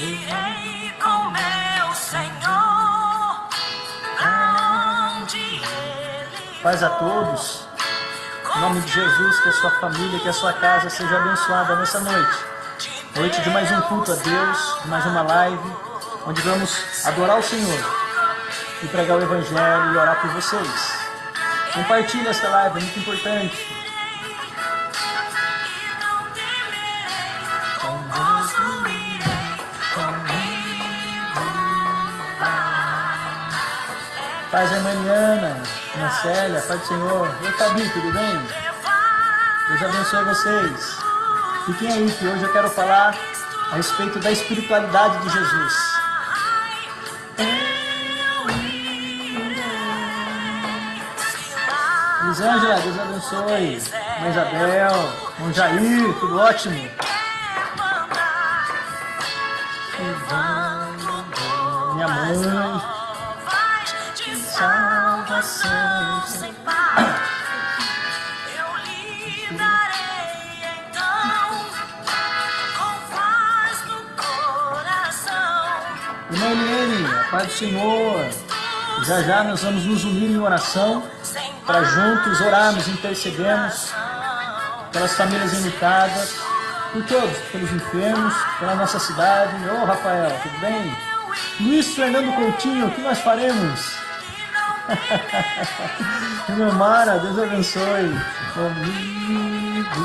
irei com meu Senhor, pra onde Ele Paz a todos. Em nome de Jesus, que a sua família, que a sua casa seja abençoada nessa noite. Noite de mais um culto a Deus, de mais uma live, onde vamos adorar o Senhor e pregar o Evangelho e orar por vocês. Compartilhe esta live, é muito importante. Paz, irmã Mariana, irmã Célia, Pai do Senhor. Oi, Fabi, tudo bem? Deus abençoe vocês. Fiquem aí, que hoje eu quero falar a respeito da espiritualidade de Jesus. Elisângela, Deus abençoe. Irmã Isabel, irmão Jair, tudo ótimo. Minha mãe. salvação sem par, eu lhe darei então, com paz no coração. Irmã Eliane, a paz do Senhor. Já já nós vamos nos unir em oração para juntos orarmos, intercedermos pelas famílias enlutadas, por todos, pelos enfermos, pela nossa cidade. Ô Rafael, tudo bem? Luiz Fernando Coutinho, o que nós faremos? Irmã Mara, Deus abençoe. Comigo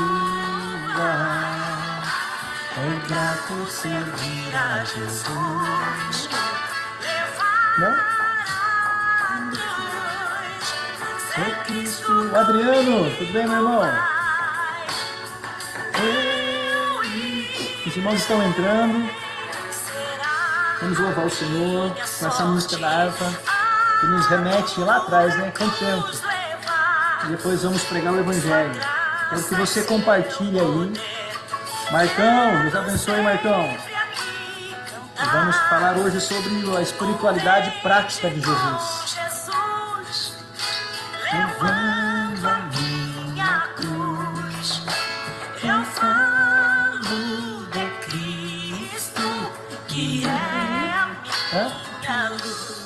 é grato servir a Jesus. Não? É Cristo. Adriano, tudo bem, meu irmão? Os irmãos estão entrando. Vamos louvar o Senhor com essa música da harpa que nos remete lá atrás, né? Quanto tempo? E depois vamos pregar o Evangelho. Quero que você compartilhe aí. Marcão, Deus abençoe, Marcão. E vamos falar hoje sobre a espiritualidade prática de Jesus. Levando a minha cruz, eu falo de Cristo, que é a minha luz.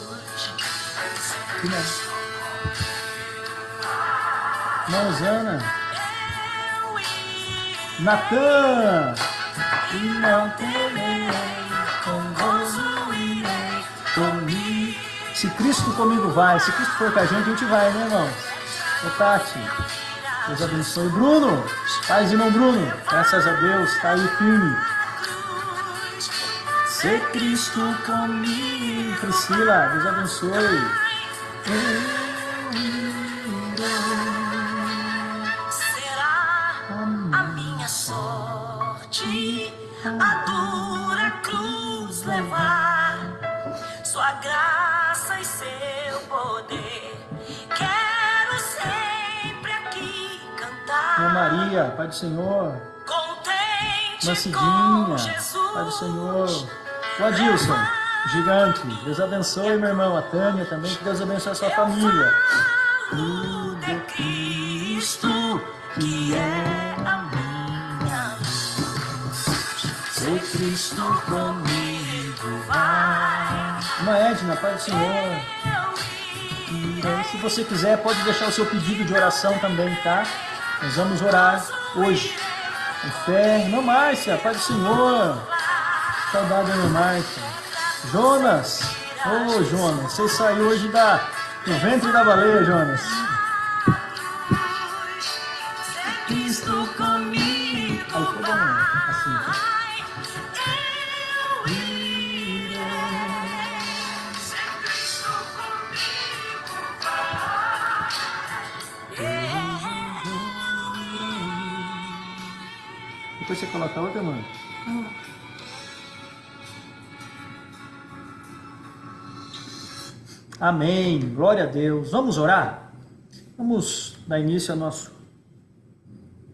Rosana, Natan, e não terei com gozo irei comigo. Se Cristo comigo vai, se Cristo for com a gente vai, né, irmãos? Ô Tati, Deus abençoe. Bruno, paz, irmão Bruno, graças a Deus, está aí firme. Se Cristo comigo, Priscila, Deus abençoe. Será a minha sorte a dura cruz levar, sua graça e seu poder, quero sempre aqui cantar. Irmã Maria, Pai do Senhor. Contente Mancidinha, com Jesus. Pai do Senhor. O Adilson, gigante, Deus abençoe, meu irmão. A Tânia também, que Deus abençoe a sua família. De Cristo, que é a minha luz. Se Cristo comigo vai, Irmã Edna, Pai do Senhor. E se você quiser, pode deixar o seu pedido de oração também, tá? Nós vamos orar hoje. Com fé. Irmã Márcia, Pai do Senhor. Saudade da irmã Márcia. Jonas. Ô, Jonas, você saiu hoje do ventre da baleia, Jonas. Cristo comigo Aí ficou bom, assim. Depois você coloca a outra, mano. Amém. Glória a Deus. Vamos orar? Vamos dar início ao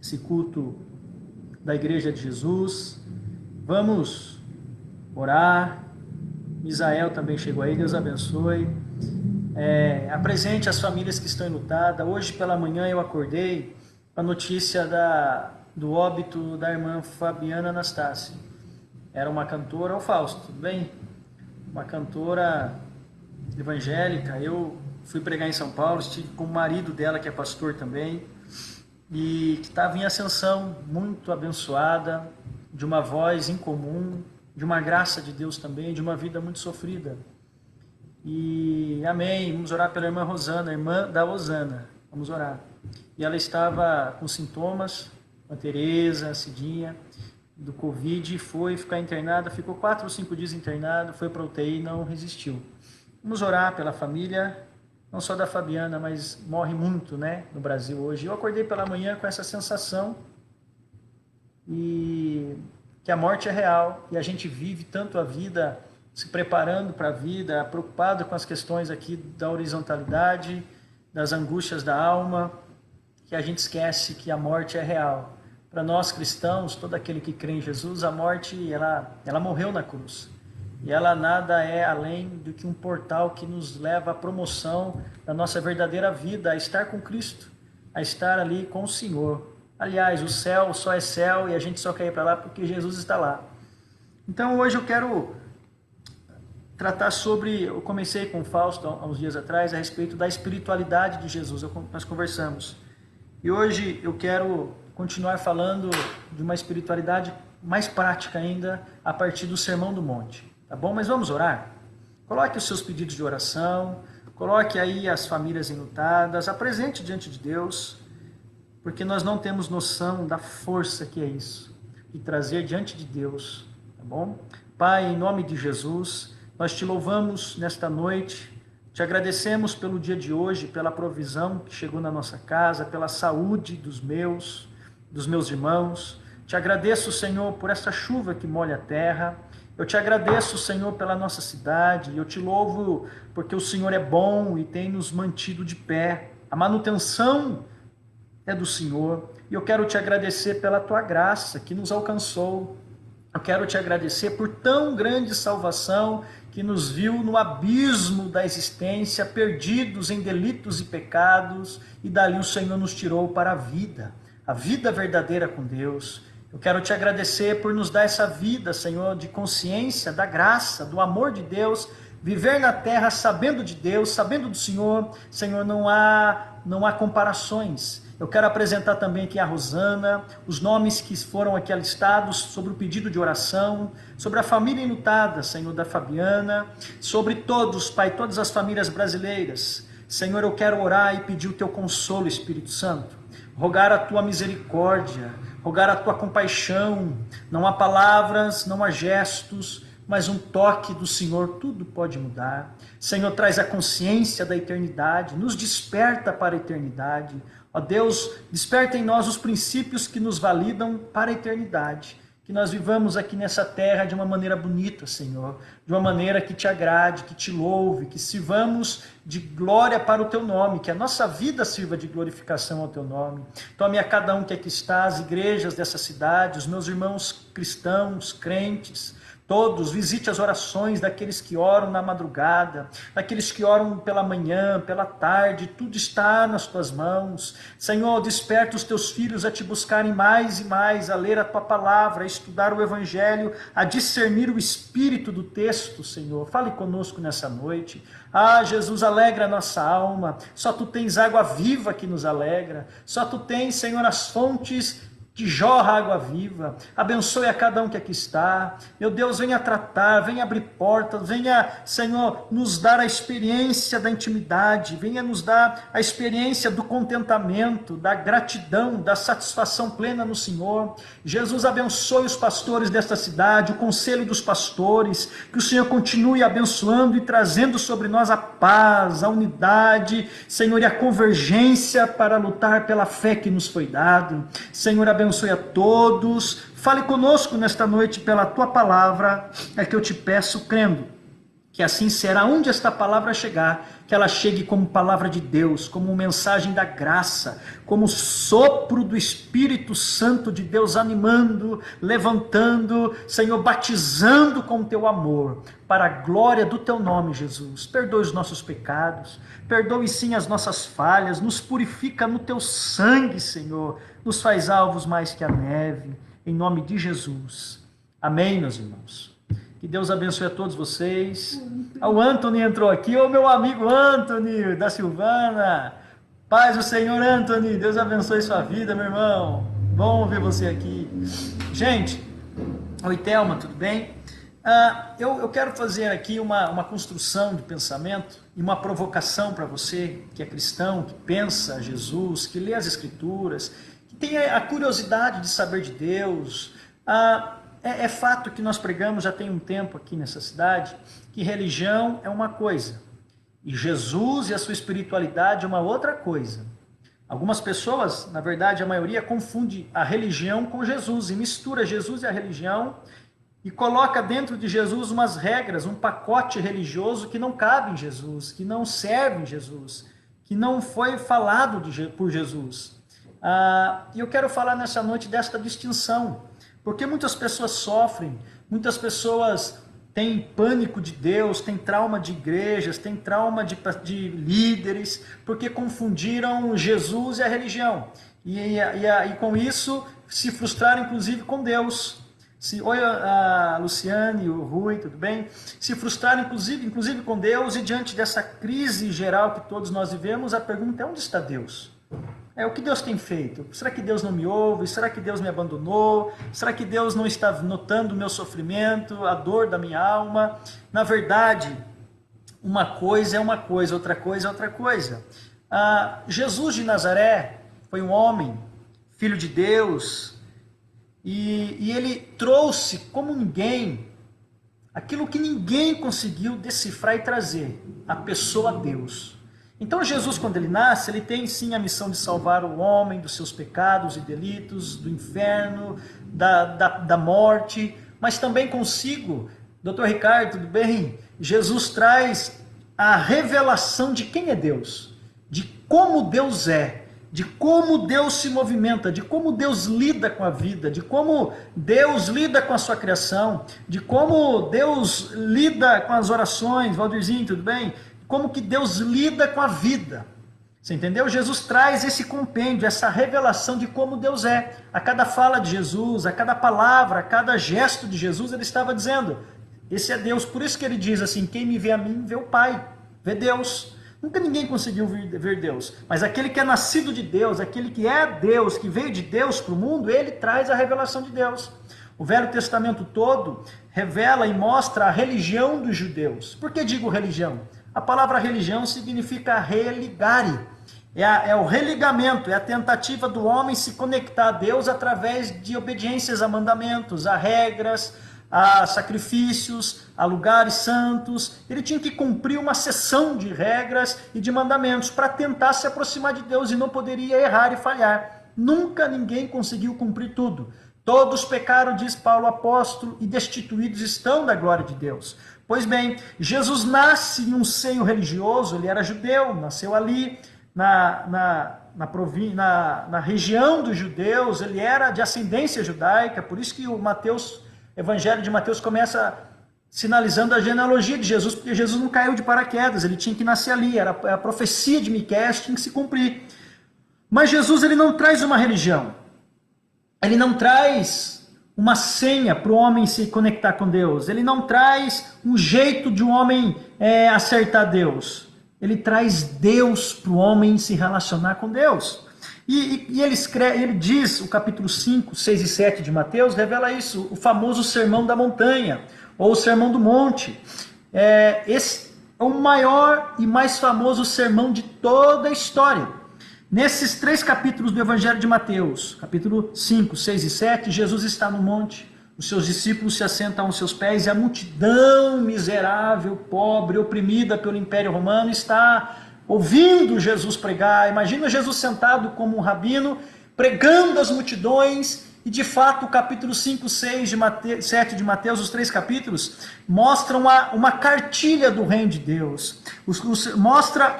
esse culto da Igreja de Jesus. Vamos orar. Misael também chegou aí. Deus abençoe. Apresente as famílias que estão enlutadas. Hoje pela manhã eu acordei com a notícia do óbito da irmã Fabiana Anastácia. era uma cantora, o Fausto, tudo bem? Uma cantora evangélica. Eu fui pregar em São Paulo, estive com o marido dela, que é pastor também, e que estava em ascensão, muito abençoada, de uma voz incomum, de uma graça de Deus também, de uma vida muito sofrida. E amém, vamos orar pela irmã Rosana, irmã da Osana, vamos orar. E ela estava com sintomas, a Tereza, a Cidinha, do Covid, foi ficar internada, ficou 4 ou 5 dias internada, foi para a UTI e não resistiu. Vamos orar pela família, não só da Fabiana, mas morre muito, né, no Brasil hoje. Eu acordei pela manhã com essa sensação e que a morte é real e a gente vive tanto a vida, se preparando para a vida, preocupado com as questões aqui da horizontalidade, das angústias da alma, que a gente esquece que a morte é real. Para nós cristãos, todo aquele que crê em Jesus, a morte, ela morreu na cruz. E ela nada é além do que um portal que nos leva à promoção da nossa verdadeira vida, a estar com Cristo, a estar ali com o Senhor. Aliás, o céu só é céu e a gente só quer ir para lá porque Jesus está lá. Então hoje eu quero tratar sobre, eu comecei com o Fausto há uns dias atrás, a respeito da espiritualidade de Jesus, nós conversamos. E hoje eu quero continuar falando de uma espiritualidade mais prática ainda, a partir do Sermão do Monte, tá bom? Mas vamos orar? Coloque os seus pedidos de oração, coloque aí as famílias enlutadas, apresente diante de Deus, porque nós não temos noção da força que é isso, de trazer diante de Deus, tá bom? Pai, em nome de Jesus, nós te louvamos nesta noite, te agradecemos pelo dia de hoje, pela provisão que chegou na nossa casa, pela saúde dos meus irmãos. Te agradeço, Senhor, por essa chuva que molha a terra. Eu te agradeço, Senhor, pela nossa cidade. Eu te louvo porque o Senhor é bom e tem nos mantido de pé. A manutenção é do Senhor. E eu quero te agradecer pela tua graça que nos alcançou. Eu quero te agradecer por tão grande salvação que nos viu no abismo da existência, perdidos em delitos e pecados, e dali o Senhor nos tirou para a vida verdadeira com Deus. Eu quero te agradecer por nos dar essa vida, Senhor, de consciência, da graça, do amor de Deus, viver na terra sabendo de Deus, sabendo do Senhor. Senhor, não há comparações. Eu quero apresentar também aqui a Rosana, os nomes que foram aqui listados sobre o pedido de oração, sobre a família enlutada, Senhor, da Fabiana, sobre todos, Pai, todas as famílias brasileiras. Senhor, eu quero orar e pedir o teu consolo, Espírito Santo, rogar a tua misericórdia, rogar a tua compaixão. Não há palavras, não há gestos, mas um toque do Senhor, tudo pode mudar. Senhor, traz a consciência da eternidade, nos desperta para a eternidade. Ó Deus, desperta em nós os princípios que nos validam para a eternidade. Que nós vivamos aqui nessa terra de uma maneira bonita, Senhor, de uma maneira que te agrade, que te louve, que sirvamos de glória para o teu nome, que a nossa vida sirva de glorificação ao teu nome. Tome a cada um que aqui está, as igrejas dessa cidade, os meus irmãos cristãos, crentes, todos, visite as orações daqueles que oram na madrugada, daqueles que oram pela manhã, pela tarde, tudo está nas tuas mãos. Senhor, desperta os teus filhos a te buscarem mais e mais, a ler a tua palavra, a estudar o evangelho, a discernir o espírito do texto, Senhor. Fale conosco nessa noite. Ah, Jesus, alegra a nossa alma. Só tu tens água viva que nos alegra. Só tu tens, Senhor, as fontes que jorra água viva. Abençoe a cada um que aqui está. Meu Deus, venha tratar, venha abrir portas, venha, Senhor, nos dar a experiência da intimidade, venha nos dar a experiência do contentamento, da gratidão, da satisfação plena no Senhor. Jesus, abençoe os pastores desta cidade, o conselho dos pastores, que o Senhor continue abençoando e trazendo sobre nós a paz, a unidade, Senhor, e a convergência para lutar pela fé que nos foi dado. Senhor, abençoe a todos, fale conosco nesta noite pela tua palavra, é que eu te peço crendo, que assim será onde esta palavra chegar, que ela chegue como palavra de Deus, como mensagem da graça, como sopro do Espírito Santo de Deus, animando, levantando, Senhor, batizando com o teu amor, para a glória do teu nome, Jesus. Perdoe os nossos pecados, perdoe sim as nossas falhas, nos purifica no teu sangue, Senhor, nos faz alvos mais que a neve, em nome de Jesus. Amém, meus irmãos? Que Deus abençoe a todos vocês. O Anthony entrou aqui, o meu amigo Anthony, da Silvana. Paz do Senhor, Anthony. Deus abençoe sua vida, meu irmão. Bom ver você aqui. Gente, oi, Thelma, tudo bem? Eu quero fazer aqui uma construção de pensamento e uma provocação para você que é cristão, que pensa Jesus, que lê as Escrituras, que tem a curiosidade de saber de Deus. É fato que nós pregamos já tem um tempo aqui nessa cidade que religião é uma coisa e Jesus e a sua espiritualidade é uma outra coisa. Algumas pessoas, na verdade a maioria, confunde a religião com Jesus e mistura Jesus e a religião e coloca dentro de Jesus umas regras, um pacote religioso que não cabe em Jesus, que não serve em Jesus, que não foi falado por Jesus. E eu quero falar nessa noite desta distinção, porque muitas pessoas sofrem, muitas pessoas têm pânico de Deus, têm trauma de igrejas, têm trauma de líderes, porque confundiram Jesus e a religião. E com isso se frustraram inclusive com Deus. Oi, a Luciane, o Rui, tudo bem? Se frustraram inclusive com Deus, e diante dessa crise geral que todos nós vivemos, a pergunta é: onde está Deus? O que Deus tem feito? Será que Deus não me ouve? Será que Deus me abandonou? Será que Deus não está notando o meu sofrimento, a dor da minha alma? Na verdade, uma coisa é uma coisa, outra coisa é outra coisa. Jesus de Nazaré foi um homem, filho de Deus, e ele trouxe como ninguém aquilo que ninguém conseguiu decifrar e trazer: a pessoa Deus. Então Jesus, quando ele nasce, ele tem sim a missão de salvar o homem dos seus pecados e delitos, do inferno, da morte, mas também consigo, Dr. Ricardo, tudo bem? Jesus traz a revelação de quem é Deus, de como Deus é, de como Deus se movimenta, de como Deus lida com a vida, de como Deus lida com a sua criação, de como Deus lida com as orações. Valdirzinho, tudo bem? Como que Deus lida com a vida. Você entendeu? Jesus traz esse compêndio, essa revelação de como Deus é. A cada fala de Jesus, a cada palavra, a cada gesto de Jesus, ele estava dizendo: esse é Deus. Por isso que ele diz assim: quem me vê a mim, vê o Pai, vê Deus. Nunca ninguém conseguiu ver Deus, mas aquele que é nascido de Deus, aquele que é Deus, que veio de Deus para o mundo, ele traz a revelação de Deus. O Velho Testamento todo revela e mostra a religião dos judeus. Por que digo religião? A palavra religião significa religare. É o religamento, é a tentativa do homem se conectar a Deus através de obediências a mandamentos, a regras, a sacrifícios, a lugares santos. Ele tinha que cumprir uma seção de regras e de mandamentos para tentar se aproximar de Deus, e não poderia errar e falhar. Nunca ninguém conseguiu cumprir tudo. Todos pecaram, diz Paulo apóstolo, e destituídos estão da glória de Deus. Pois bem, Jesus nasce em um seio religioso, ele era judeu, nasceu ali na região dos judeus, ele era de ascendência judaica, por isso que o Evangelho de Mateus começa sinalizando a genealogia de Jesus, porque Jesus não caiu de paraquedas, ele tinha que nascer ali, era a profecia de Miqueias, tinha que se cumprir. Mas Jesus, ele não traz uma religião, ele não traz uma senha para o homem se conectar com Deus, ele não traz um jeito de um homem acertar Deus, ele traz Deus para o homem se relacionar com Deus. E ele diz, o capítulo 5, 6 e 7 de Mateus, revela isso, o famoso Sermão da Montanha, ou o Sermão do Monte. Esse é o maior e mais famoso sermão de toda a história. Nesses 3 capítulos do Evangelho de Mateus, capítulo 5, 6 e 7, Jesus está no monte, os seus discípulos se assentam aos seus pés, e a multidão miserável, pobre, oprimida pelo Império Romano, está ouvindo Jesus pregar. Imagina Jesus sentado como um rabino, pregando às multidões, e de fato o capítulo 5, 6 e 7 de Mateus, os 3 capítulos, mostram uma cartilha do reino de Deus, mostra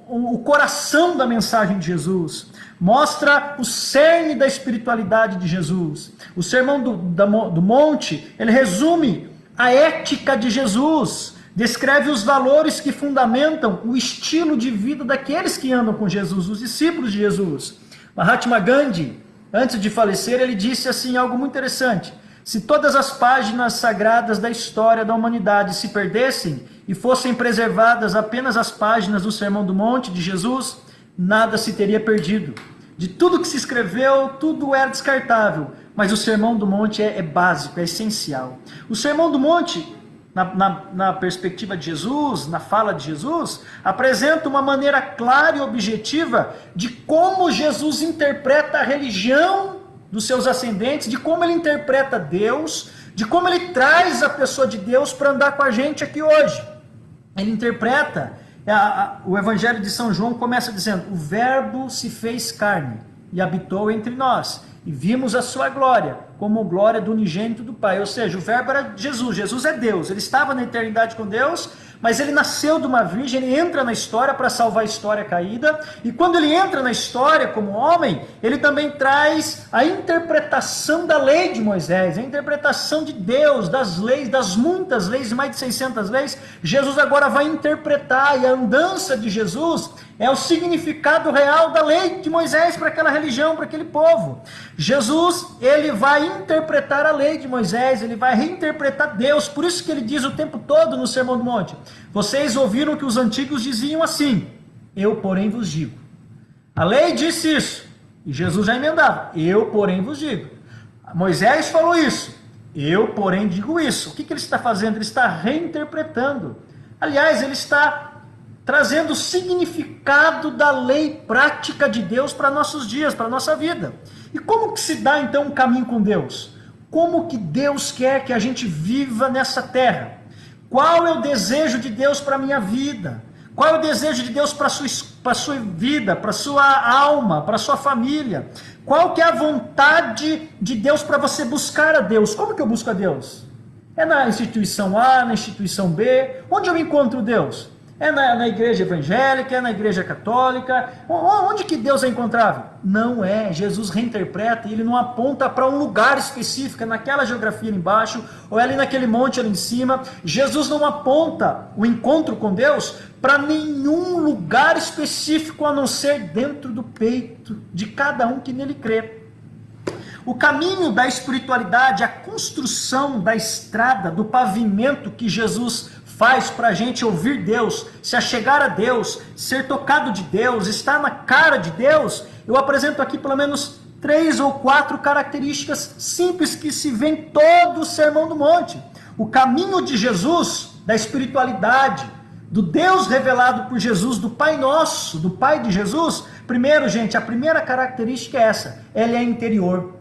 o coração da mensagem de Jesus, mostra o cerne da espiritualidade de Jesus. O Sermão do Monte, ele resume a ética de Jesus, descreve os valores que fundamentam o estilo de vida daqueles que andam com Jesus, os discípulos de Jesus. Mahatma Gandhi, antes de falecer, ele disse assim algo muito interessante: Se todas as páginas sagradas da história da humanidade se perdessem e fossem preservadas apenas as páginas do Sermão do Monte de Jesus, nada se teria perdido. De tudo que se escreveu, tudo era descartável, mas o Sermão do Monte é básico, é essencial. O Sermão do Monte, na perspectiva de Jesus, na fala de Jesus, apresenta uma maneira clara e objetiva de como Jesus interpreta a religião dos seus ascendentes, de como ele interpreta Deus, de como ele traz a pessoa de Deus para andar com a gente aqui hoje. Ele interpreta, o Evangelho de São João começa dizendo: o Verbo se fez carne e habitou entre nós, e vimos a sua glória, como glória do unigênito do Pai. Ou seja, o Verbo era Jesus, Jesus é Deus, ele estava na eternidade com Deus, mas ele nasceu de uma virgem, ele entra na história para salvar a história caída, e quando ele entra na história como homem, ele também traz a interpretação da lei de Moisés, a interpretação de Deus, das leis, das muitas leis, mais de 600 leis. Jesus agora vai interpretar, e a andança de Jesus é o significado real da lei de Moisés para aquela religião, para aquele povo. Jesus, ele vai interpretar a lei de Moisés, ele vai reinterpretar Deus. Por isso que ele diz o tempo todo no Sermão do Monte: vocês ouviram que os antigos diziam assim, eu porém vos digo. A lei disse isso, e Jesus já emendava, eu porém vos digo. Moisés falou isso, eu porém digo isso. O que ele está fazendo? Ele está reinterpretando. Aliás, ele está trazendo o significado da lei prática de Deus para nossos dias, para a nossa vida. E como que se dá então um caminho com Deus? Como que Deus quer que a gente viva nessa terra? Qual é o desejo de Deus para a minha vida? Qual é o desejo de Deus para a sua vida, para a sua alma, para a sua família? Qual que é a vontade de Deus para você buscar a Deus? Como que eu busco a Deus? É na instituição A, na instituição B? Onde eu encontro Deus? É na igreja evangélica, é na igreja católica? Onde que Deus é encontrável? Não é. Jesus reinterpreta e ele não aponta para um lugar específico, é naquela geografia ali embaixo, ou é ali naquele monte ali em cima. Jesus não aponta o encontro com Deus para nenhum lugar específico, a não ser dentro do peito de cada um que nele crê. O caminho da espiritualidade, a construção da estrada, do pavimento que Jesus faz para a gente ouvir Deus, se achegar a Deus, ser tocado de Deus, estar na cara de Deus, eu apresento aqui pelo menos 3 ou 4 características simples que se vê em todo o Sermão do Monte. O caminho de Jesus, da espiritualidade, do Deus revelado por Jesus, do Pai Nosso, do Pai de Jesus. Primeiro, gente, a primeira característica é essa: ela é interior.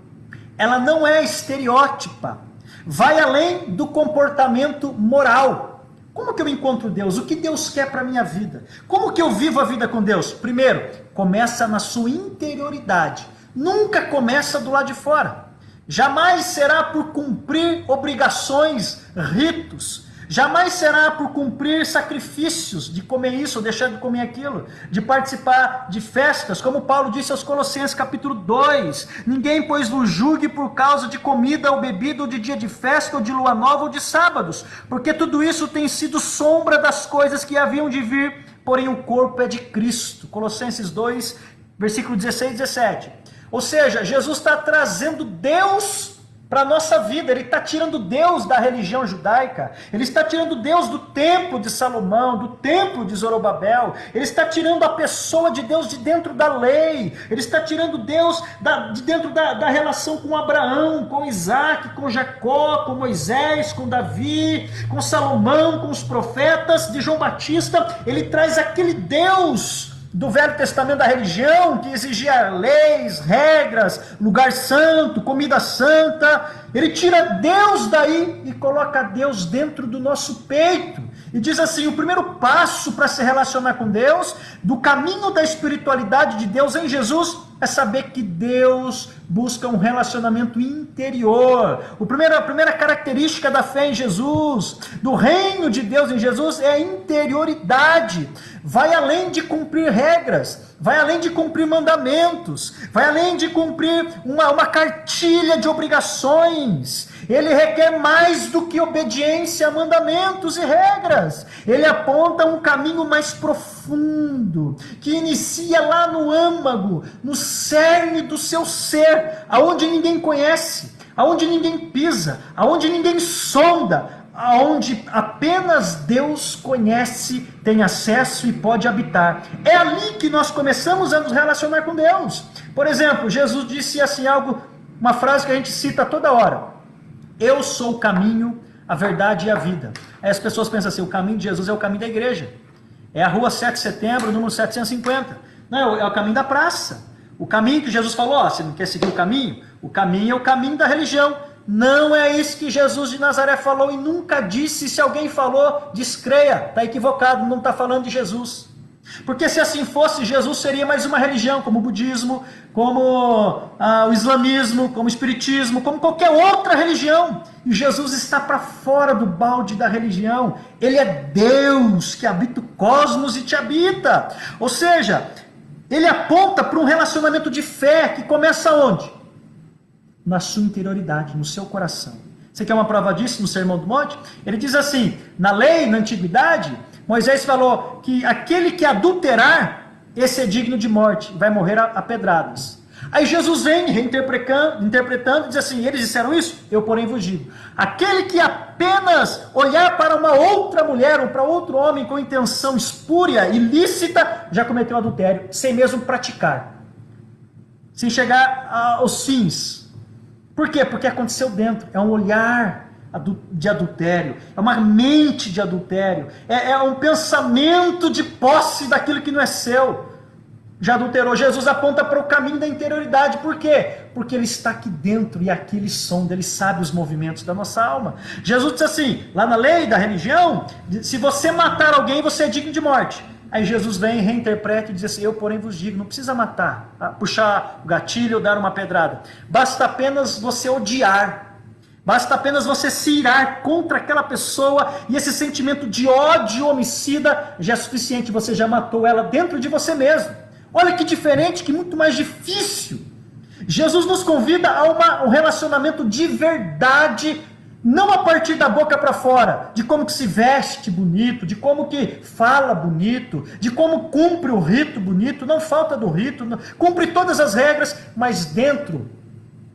Ela não é estereótipa. Vai além do comportamento moral. Como que eu encontro Deus? O que Deus quer para a minha vida? Como que eu vivo a vida com Deus? Primeiro, começa na sua interioridade. Nunca começa do lado de fora. Jamais será por cumprir obrigações, ritos. Jamais será por cumprir sacrifícios, de comer isso ou deixar de comer aquilo, de participar de festas, como Paulo disse aos Colossenses capítulo 2, ninguém pois vos julgue por causa de comida ou bebida, ou de dia de festa, ou de lua nova, ou de sábados, porque tudo isso tem sido sombra das coisas que haviam de vir, porém o corpo é de Cristo. Colossenses 2, versículo 16 e 17. Ou seja, Jesus está trazendo Deus para a nossa vida. Ele está tirando Deus da religião judaica, ele está tirando Deus do templo de Salomão, do templo de Zorobabel, ele está tirando a pessoa de Deus de dentro da lei, ele está tirando Deus de dentro da relação com Abraão, com Isaac, com Jacó, com Moisés, com Davi, com Salomão, com os profetas, de João Batista. Ele traz aquele Deus do Velho Testamento da religião, que exigia leis, regras, lugar santo, comida santa. Ele tira Deus daí e coloca Deus dentro do nosso peito. E diz assim: o primeiro passo para se relacionar com Deus, do caminho da espiritualidade de Deus em Jesus, é saber que Deus busca um relacionamento interior. A primeira característica da fé em Jesus, do reino de Deus em Jesus, é a interioridade. Vai além de cumprir regras, vai além de cumprir mandamentos, vai além de cumprir uma cartilha de obrigações. Ele requer mais do que obediência a mandamentos e regras. Ele aponta um caminho mais profundo, que inicia lá no âmago, no cerne do seu ser, aonde ninguém conhece, aonde ninguém pisa, aonde ninguém sonda, aonde apenas Deus conhece, tem acesso e pode habitar. É ali que nós começamos a nos relacionar com Deus. Por exemplo, Jesus disse assim uma frase que a gente cita toda hora: eu sou o caminho, a verdade e a vida. Aí as pessoas pensam assim, o caminho de Jesus é o caminho da igreja. É a rua 7 de setembro, número 750. Não, é o caminho da praça. O caminho que Jesus falou, ó, você não quer seguir o caminho? O caminho é o caminho da religião. Não é isso que Jesus de Nazaré falou e nunca disse. Se alguém falou, descreia, está equivocado, não está falando de Jesus. Porque se assim fosse, Jesus seria mais uma religião, como o budismo, como o islamismo, como o espiritismo, como qualquer outra religião. E Jesus está para fora do balde da religião. Ele é Deus que habita o cosmos e te habita. Ou seja, ele aponta para um relacionamento de fé que começa onde? Na sua interioridade, no seu coração. Você quer uma prova disso no Sermão do Monte? Ele diz assim, na lei, na antiguidade, Moisés falou que aquele que adulterar, esse é digno de morte, vai morrer a pedradas. Aí Jesus vem interpretando, diz assim, eles disseram isso, eu porém vos digo, aquele que apenas olhar para uma outra mulher ou para outro homem com intenção espúria, ilícita, já cometeu adultério, sem mesmo praticar, sem chegar aos fins. Por quê? Porque aconteceu dentro, é um olhar de adultério, é uma mente de adultério, é um pensamento de posse daquilo que não é seu. Já adulterou. Jesus aponta para o caminho da interioridade. Por quê? Porque ele está aqui dentro e aqui ele sonda, ele sabe os movimentos da nossa alma. Jesus disse assim, lá na lei da religião, se você matar alguém, você é digno de morte. Aí Jesus vem, reinterpreta e diz assim, eu porém vos digo, não precisa matar, puxar o gatilho ou dar uma pedrada. Basta apenas você odiar. Basta apenas você se irar contra aquela pessoa e esse sentimento de ódio homicida já é suficiente, você já matou ela dentro de você mesmo. Olha que diferente, que muito mais difícil. Jesus nos convida a um relacionamento de verdade, não a partir da boca para fora, de como que se veste bonito, de como que fala bonito, de como cumpre o rito bonito, não falta do rito, não, cumpre todas as regras, mas dentro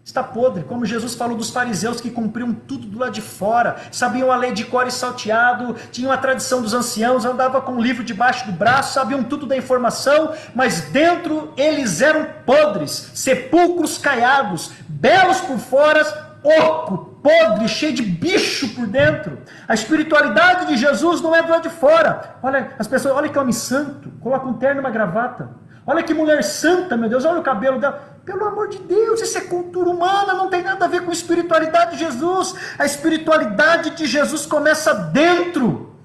está podre, como Jesus falou dos fariseus que cumpriam tudo do lado de fora, sabiam a lei de cor e salteado, tinham a tradição dos anciãos, andavam com um livro debaixo do braço, sabiam tudo da informação, mas dentro eles eram podres, sepulcros caiados, belos por fora, oco, podre, cheio de bicho por dentro. A espiritualidade de Jesus não é do lado de fora. Olha, as pessoas, olha que homem santo, coloca um terno e uma gravata. Olha que mulher santa, meu Deus, olha o cabelo dela. Pelo amor de Deus, isso é cultura humana, não tem nada a ver com a espiritualidade de Jesus. A espiritualidade de Jesus começa dentro.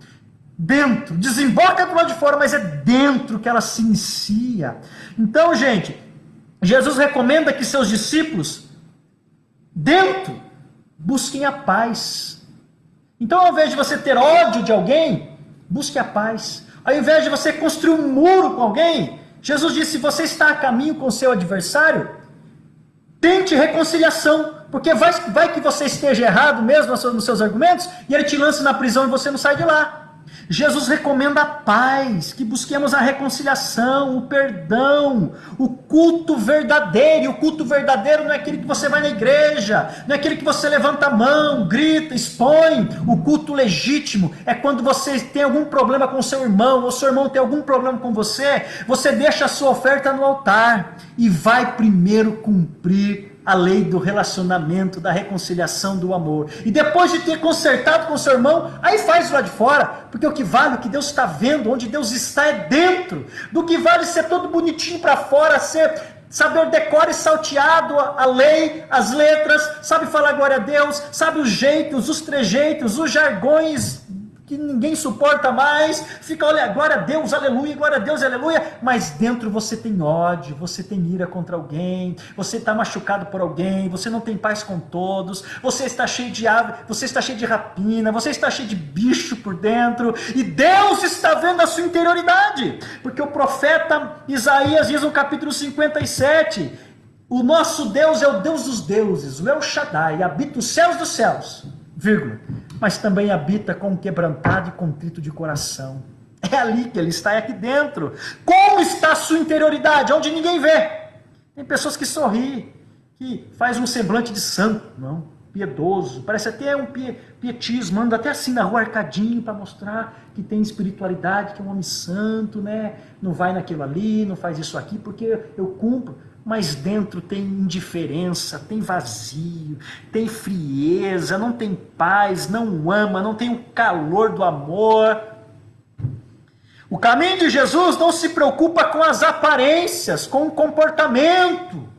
Dentro, desemboca do lado de fora, mas é dentro que ela se inicia. Então, gente, Jesus recomenda que seus discípulos, dentro, busquem a paz. Então, ao invés de você ter ódio de alguém, busque a paz. Ao invés de você construir um muro com alguém, Jesus disse, se você está a caminho com o seu adversário, tente reconciliação, porque vai que você esteja errado mesmo nos seus argumentos, e ele te lance na prisão e você não sai de lá. Jesus recomenda a paz, que busquemos a reconciliação, o perdão, o culto verdadeiro. E o culto verdadeiro não é aquele que você vai na igreja, não é aquele que você levanta a mão, grita, expõe. O culto legítimo é quando você tem algum problema com o seu irmão, ou seu irmão tem algum problema com você, você deixa a sua oferta no altar e vai primeiro cumprir a lei do relacionamento, da reconciliação, do amor. E depois de ter consertado com o seu irmão, aí faz lá de fora. Porque o que vale, o que Deus está vendo, onde Deus está é dentro. Do que vale ser todo bonitinho para fora, saber decor e salteado a lei, as letras, sabe falar glória a Deus, sabe os jeitos, os trejeitos, os jargões que ninguém suporta mais, fica, olha, glória a Deus, aleluia, mas dentro você tem ódio, você tem ira contra alguém, você está machucado por alguém, você não tem paz com todos, você está cheio de ave, você está cheio de rapina, você está cheio de bicho por dentro, e Deus está vendo a sua interioridade, porque o profeta Isaías diz no capítulo 57, o nosso Deus é o Deus dos deuses, o El Shaddai, habita os céus dos céus, vírgula, mas também habita com um quebrantado e contrito de coração. É ali que ele está, é aqui dentro. Como está a sua interioridade? Onde ninguém vê. Tem pessoas que sorriem, que faz um semblante de santo, não, piedoso, parece até um pietismo, anda até assim na rua arcadinho para mostrar que tem espiritualidade, que é um homem santo, né? Não vai naquilo ali, não faz isso aqui, porque eu cumpro. Mas dentro tem indiferença, tem vazio, tem frieza, não tem paz, não ama, não tem o calor do amor. O caminho de Jesus não se preocupa com as aparências, com o comportamento.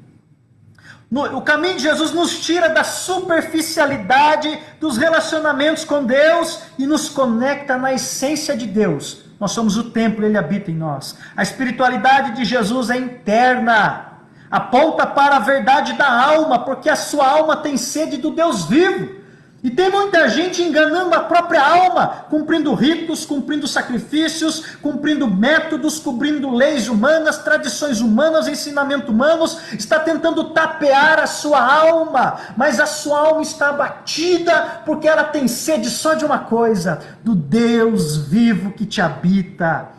O caminho de Jesus nos tira da superficialidade dos relacionamentos com Deus e nos conecta na essência de Deus. Nós somos o templo, Ele habita em nós. A espiritualidade de Jesus é interna. Aponta para a verdade da alma, porque a sua alma tem sede do Deus vivo. E tem muita gente enganando a própria alma, cumprindo ritos, cumprindo sacrifícios, cumprindo métodos, cumprindo leis humanas, tradições humanas, ensinamentos humanos, está tentando tapear a sua alma, mas a sua alma está abatida porque ela tem sede só de uma coisa, do Deus vivo que te habita.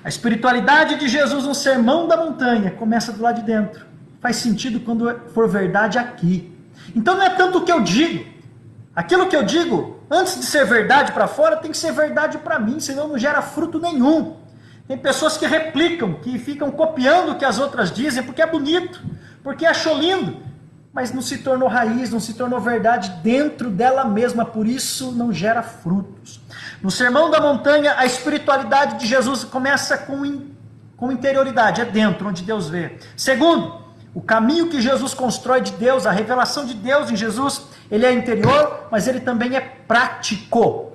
A espiritualidade de Jesus no Sermão da Montanha começa do lado de dentro. Faz sentido quando for verdade aqui. Então não é tanto o que eu digo. Aquilo que eu digo, antes de ser verdade para fora, tem que ser verdade para mim, senão não gera fruto nenhum. Tem pessoas que replicam, que ficam copiando o que as outras dizem, porque é bonito, porque achou lindo, mas não se tornou raiz, não se tornou verdade dentro dela mesma, por isso não gera frutos. No Sermão da Montanha, a espiritualidade de Jesus começa com interioridade, é dentro, onde Deus vê. Segundo, o caminho que Jesus constrói de Deus, a revelação de Deus em Jesus, ele é interior, mas ele também é prático.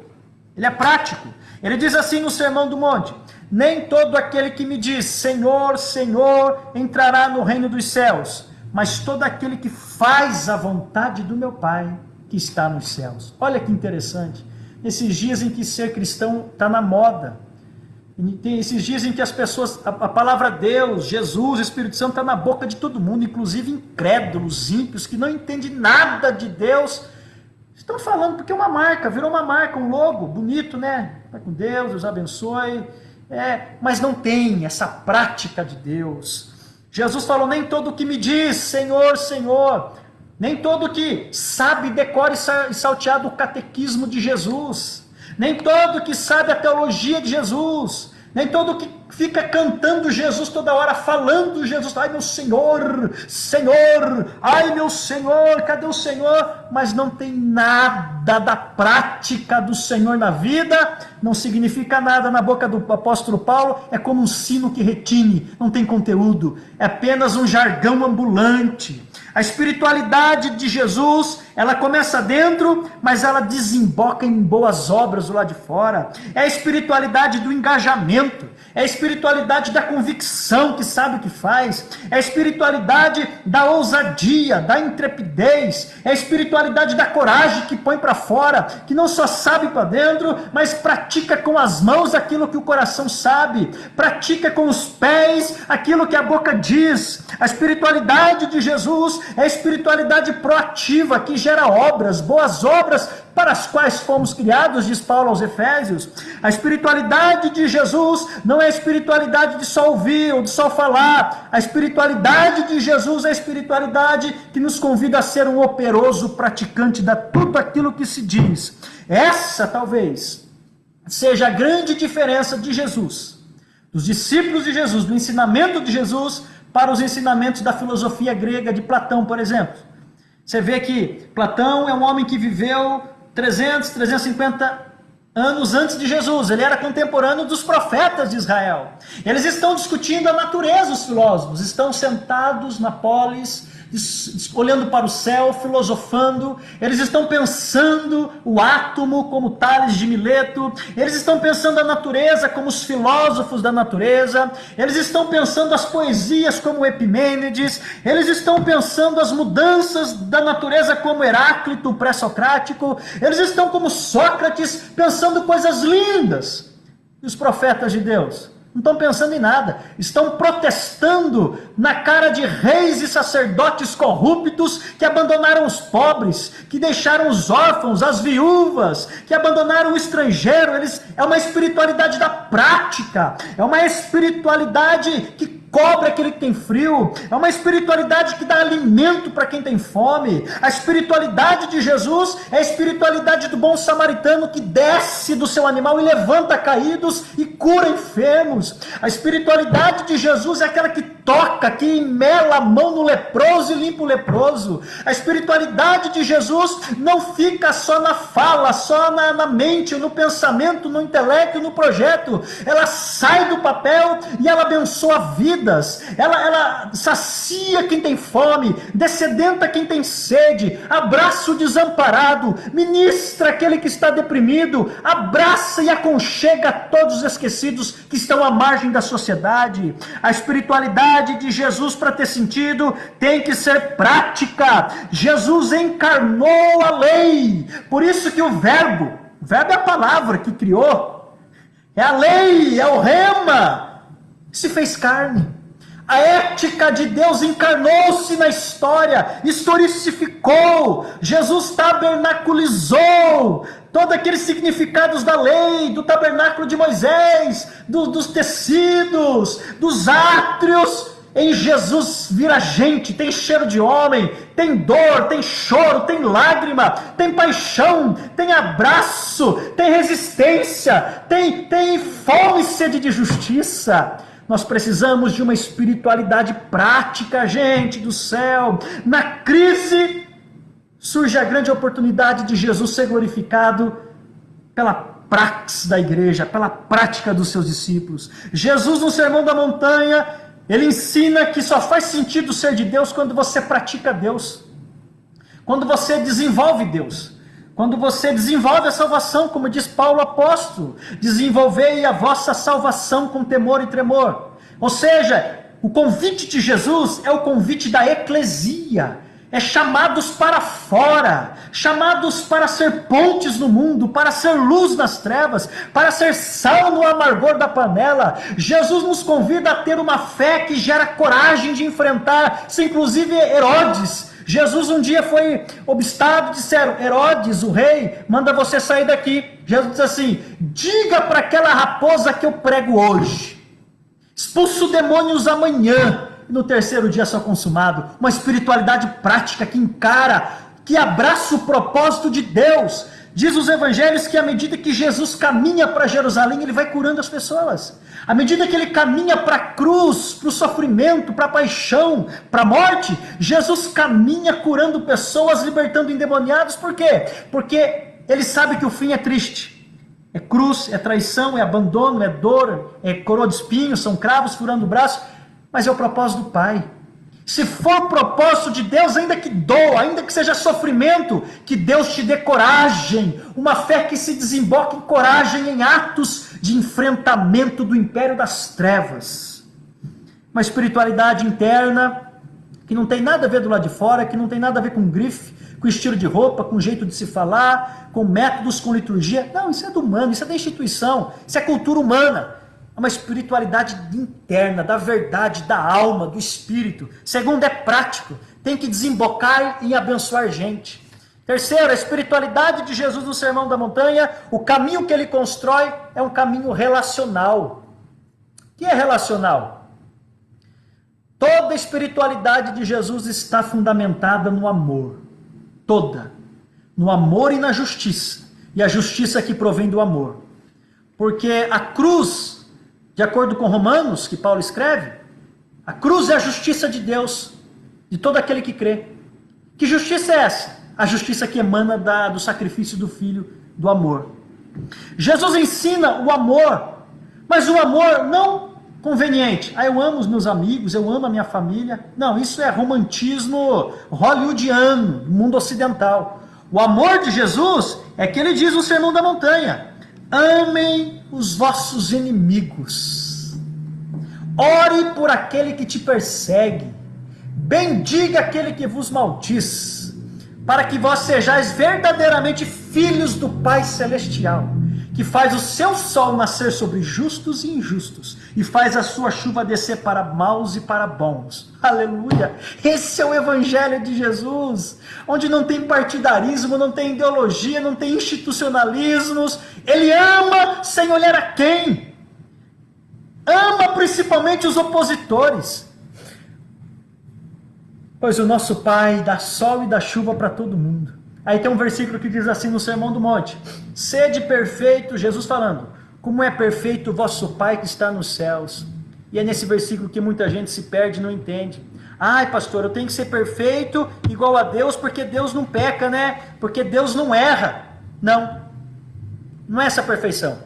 Ele é prático. Ele diz assim no Sermão do Monte: nem todo aquele que me diz Senhor, Senhor, entrará no reino dos céus, mas todo aquele que faz a vontade do meu Pai que está nos céus. Olha que interessante. Nesses dias em que ser cristão está na moda, tem esses dias em que as pessoas, a palavra Deus, Jesus, Espírito Santo está na boca de todo mundo, inclusive incrédulos, ímpios, que não entendem nada de Deus, estão falando porque é uma marca, virou uma marca, um logo, bonito, né? Vai com Deus, Deus abençoe, mas não tem essa prática de Deus. Jesus falou: nem todo que me diz Senhor, Senhor, nem todo que sabe, decora e salteado o catequismo de Jesus, nem todo que sabe a teologia de Jesus, nem todo que fica cantando Jesus toda hora, falando Jesus, ai meu Senhor, Senhor, ai meu Senhor, cadê o Senhor? Mas não tem nada da prática do Senhor na vida, não significa nada na boca do apóstolo Paulo, é como um sino que retine, não tem conteúdo, é apenas um jargão ambulante. A espiritualidade de Jesus, ela começa dentro, mas ela desemboca em boas obras do lado de fora. É a espiritualidade do engajamento, é a espiritualidade da convicção, que sabe o que faz, é a espiritualidade da ousadia, da intrepidez, é a espiritualidade da coragem que põe para fora, que não só sabe para dentro, mas pratica com as mãos aquilo que o coração sabe, pratica com os pés aquilo que a boca diz. A espiritualidade de Jesus é a espiritualidade proativa, que gera obras, boas obras, para as quais fomos criados, diz Paulo aos Efésios. A espiritualidade de Jesus não é a espiritualidade de só ouvir ou de só falar. A espiritualidade de Jesus é a espiritualidade que nos convida a ser um operoso praticante de tudo aquilo que se diz. Essa talvez seja a grande diferença de Jesus, dos discípulos de Jesus, do ensinamento de Jesus para os ensinamentos da filosofia grega de Platão, por exemplo. Você vê que Platão é um homem que viveu 350 anos antes de Jesus. Ele era contemporâneo dos profetas de Israel. Eles estão discutindo a natureza, os filósofos. Estão sentados na polis, olhando para o céu, filosofando. Eles estão pensando o átomo como Tales de Mileto. Eles estão pensando a natureza como os filósofos da natureza. Eles estão pensando as poesias como Epimênides. Eles estão pensando as mudanças da natureza como Heráclito, pré-socrático. Eles estão como Sócrates, pensando coisas lindas. E os profetas de Deus não estão pensando em nada, estão protestando na cara de reis e sacerdotes corruptos que abandonaram os pobres, que deixaram os órfãos, as viúvas, que abandonaram o estrangeiro. É uma espiritualidade da prática, é uma espiritualidade que cobre aquele que tem frio, é uma espiritualidade que dá alimento para quem tem fome. A espiritualidade de Jesus é a espiritualidade do bom samaritano que desce do seu animal e levanta caídos e cura enfermos. A espiritualidade de Jesus é aquela que toca, que mela a mão no leproso e limpa o leproso. A espiritualidade de Jesus não fica só na fala, só na mente, no pensamento, no intelecto, no projeto. Ela sai do papel e ela abençoa vidas. Ela sacia quem tem fome, dessedenta quem tem sede, abraça o desamparado, ministra aquele que está deprimido, abraça e aconchega todos os esquecidos que estão à margem da sociedade. A espiritualidade de Jesus, para ter sentido, tem que ser prática. Jesus encarnou a lei. Por isso que o verbo é a palavra que criou, é a lei, é o rema, se fez carne. A ética de Deus encarnou-se na história, historicificou. Jesus tabernaculizou todos aqueles significados da lei, do tabernáculo de Moisés, dos tecidos, dos átrios. Em Jesus vira gente, tem cheiro de homem, tem dor, tem choro, tem lágrima, tem paixão, tem abraço, tem resistência, tem fome e sede de justiça. Nós precisamos de uma espiritualidade prática, gente do céu. Na crise surge a grande oportunidade de Jesus ser glorificado pela praxis da igreja, pela prática dos seus discípulos. Jesus, no Sermão da Montanha, ele ensina que só faz sentido ser de Deus quando você pratica Deus, quando você desenvolve Deus, quando você desenvolve a salvação, como diz Paulo apóstolo, desenvolvei a vossa salvação com temor e tremor. Ou seja, o convite de Jesus é o convite da eclesia, é chamados para fora, chamados para ser pontes no mundo, para ser luz nas trevas, para ser sal no amargor da panela. Jesus nos convida a ter uma fé que gera coragem de enfrentar, se inclusive Herodes. Jesus um dia foi obstado, disseram, Herodes, o rei, manda você sair daqui. Jesus disse assim, diga para aquela raposa que eu prego hoje, expulso demônios amanhã, e no terceiro dia só consumado. Uma espiritualidade prática que encara, que abraça o propósito de Deus. Diz os evangelhos que à medida que Jesus caminha para Jerusalém, ele vai curando as pessoas. À medida que ele caminha para a cruz, para o sofrimento, para a paixão, para a morte, Jesus caminha curando pessoas, libertando endemoniados. Por quê? Porque ele sabe que o fim é triste. É cruz, é traição, é abandono, é dor, é coroa de espinhos, são cravos furando o braço. Mas é o propósito do Pai. Se for propósito de Deus, ainda que doa, ainda que seja sofrimento, que Deus te dê coragem, uma fé que se desemboque em coragem, em atos de enfrentamento do império das trevas. Uma espiritualidade interna, que não tem nada a ver do lado de fora, que não tem nada a ver com grife, com estilo de roupa, com jeito de se falar, com métodos, com liturgia. Não, isso é do humano, isso é da instituição, isso é cultura humana. Uma espiritualidade interna, da verdade, da alma, do espírito. Segundo, é prático, tem que desembocar em abençoar gente. Terceiro, a espiritualidade de Jesus no Sermão da Montanha, o caminho que ele constrói é um caminho relacional. O que é relacional? Toda a espiritualidade de Jesus está fundamentada no amor. Toda. No amor e na justiça. E a justiça que provém do amor. Porque a cruz, de acordo com Romanos, que Paulo escreve, a cruz é a justiça de Deus, de todo aquele que crê. Que justiça é essa? A justiça que emana do sacrifício do Filho, do amor. Jesus ensina o amor, mas o amor não conveniente. Eu amo os meus amigos, eu amo a minha família. Não, isso é romantismo hollywoodiano, do mundo ocidental. O amor de Jesus é que ele diz no Sermão da Montanha, amem os vossos inimigos, ore por aquele que te persegue, bendiga aquele que vos maldiz, para que vós sejais verdadeiramente filhos do Pai Celestial, que faz o seu sol nascer sobre justos e injustos, e faz a sua chuva descer para maus e para bons. Aleluia! Esse é o Evangelho de Jesus, onde não tem partidarismo, não tem ideologia, não tem institucionalismos. Ele ama sem olhar a quem. Ama principalmente os opositores. Pois o nosso Pai dá sol e dá chuva para todo mundo. Aí tem um versículo que diz assim no Sermão do Monte: sede perfeito, Jesus falando, como é perfeito o vosso Pai que está nos céus. E é nesse versículo que muita gente se perde e não entende. Ai, pastor, eu tenho que ser perfeito igual a Deus, porque Deus não peca, né? Porque Deus não erra. Não. Não é essa perfeição.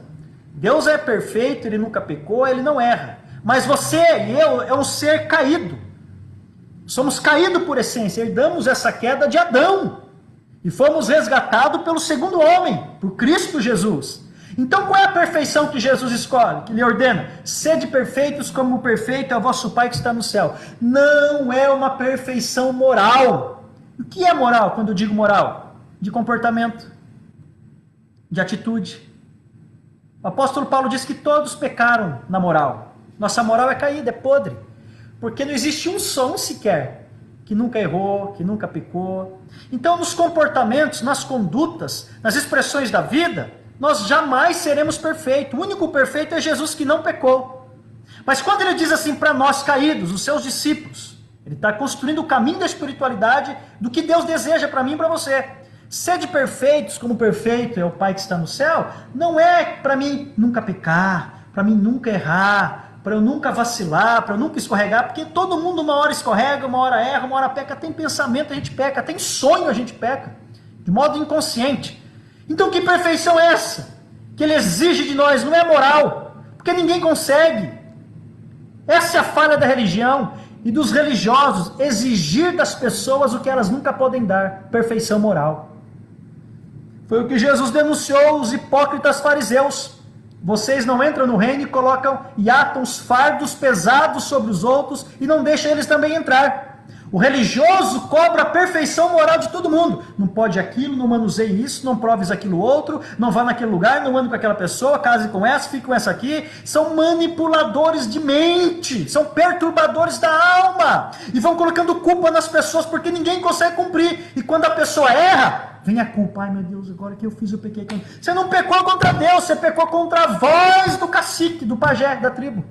Deus é perfeito, ele nunca pecou, ele não erra. Mas você e eu é um ser caído. Somos caídos por essência, herdamos essa queda de Adão. E fomos resgatados pelo segundo homem, por Cristo Jesus. Então qual é a perfeição que Jesus escolhe, que lhe ordena? Sede perfeitos como perfeito é o vosso Pai que está no céu. Não é uma perfeição moral. O que é moral quando eu digo moral? De comportamento, de atitude. O apóstolo Paulo diz que todos pecaram na moral. Nossa moral é caída, é podre. Porque não existe um só, um sequer, que nunca errou, que nunca pecou. Então nos comportamentos, nas condutas, nas expressões da vida, nós jamais seremos perfeitos. O único perfeito é Jesus que não pecou. Mas quando ele diz assim para nós caídos, os seus discípulos, ele está construindo o caminho da espiritualidade do que Deus deseja para mim e para você. Sede perfeitos como perfeito é o Pai que está no céu, não é para mim nunca pecar, para mim nunca errar, para eu nunca vacilar, para eu nunca escorregar, porque todo mundo uma hora escorrega, uma hora erra, uma hora peca, tem pensamento a gente peca, tem sonho a gente peca, de modo inconsciente. Então que perfeição é essa? Que ele exige de nós, não é moral, porque ninguém consegue. Essa é a falha da religião e dos religiosos, exigir das pessoas o que elas nunca podem dar, perfeição moral. Foi o que Jesus denunciou os hipócritas fariseus. Vocês não entram no reino e colocam e atam os fardos pesados sobre os outros e não deixam eles também entrar. O religioso cobra a perfeição moral de todo mundo. Não pode aquilo, não manuseie isso, não proves aquilo outro, não vá naquele lugar, não ande com aquela pessoa, case com essa, fique com essa aqui. São manipuladores de mente, são perturbadores da alma. E vão colocando culpa nas pessoas porque ninguém consegue cumprir. E quando a pessoa erra, vem a culpa. Ai meu Deus, agora que eu fiz, eu pequei. Você não pecou contra Deus, você pecou contra a voz do cacique, do pajé, da tribo.